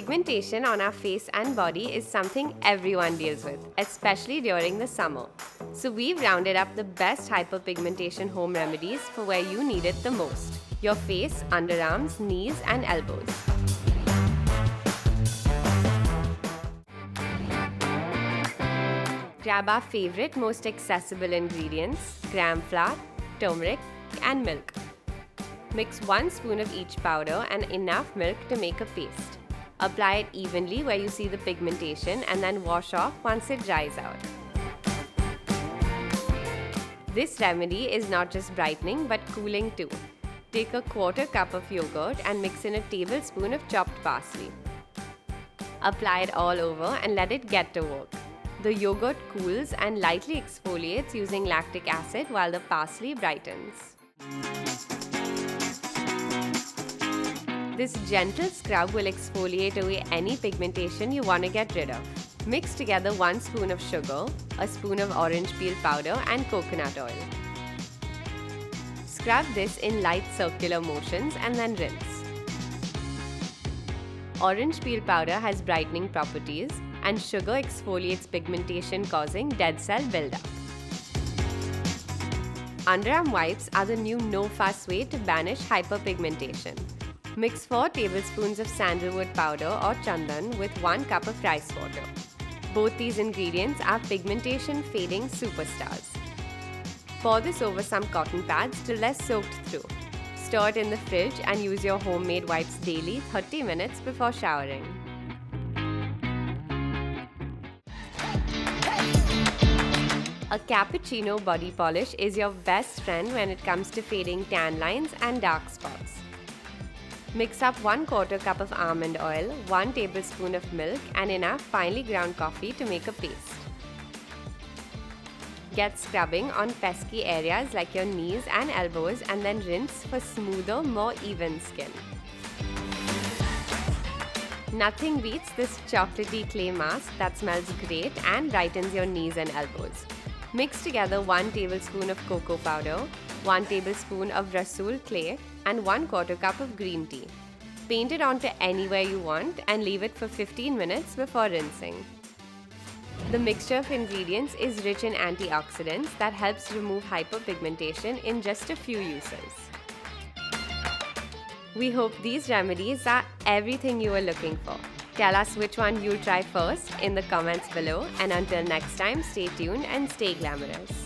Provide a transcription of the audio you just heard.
Pigmentation on our face and body is something everyone deals with, especially during the summer. So we've rounded up the best hyperpigmentation home remedies for where you need it the most: your face, underarms, knees, and elbows. Grab our favorite, most accessible ingredients: gram flour, turmeric, and milk. Mix 1 spoon of each powder and enough milk to make a paste. Apply it evenly where you see the pigmentation and then wash off once it dries out. This remedy is not just brightening but cooling too. Take a 1/4 cup of yogurt and mix in a tablespoon of chopped parsley. Apply it all over and let it get to work. The yogurt cools and lightly exfoliates using lactic acid while the parsley brightens. This gentle scrub will exfoliate away any pigmentation you want to get rid of. Mix together 1 spoon of sugar, a spoon of orange peel powder, and coconut oil. Scrub this in light circular motions and then rinse. Orange peel powder has brightening properties, and sugar exfoliates pigmentation, causing dead cell buildup. Underarm wipes are the new no-fuss way to banish hyperpigmentation. Mix 4 tablespoons of sandalwood powder or chandan with 1 cup of rice water. Both these ingredients are pigmentation fading superstars. Pour this over some cotton pads till they're soaked through. Store it in the fridge and use your homemade wipes daily 30 minutes before showering. A cappuccino body polish is your best friend when it comes to fading tan lines and dark spots. Mix up 1/4 cup of almond oil, 1 tablespoon of milk, and enough finely ground coffee to make a paste. Get scrubbing on pesky areas like your knees and elbows and then rinse for smoother, more even skin. Nothing beats this chocolatey clay mask that smells great and brightens your knees and elbows. Mix together 1 tablespoon of cocoa powder, 1 tablespoon of Rasool clay, and 1/4 cup of green tea. Paint it onto anywhere you want and leave it for 15 minutes before rinsing. The mixture of ingredients is rich in antioxidants that helps remove hyperpigmentation in just a few uses. We hope these remedies are everything you were looking for. Tell us which one you'll try first in the comments below, and until next time, stay tuned and stay glamorous.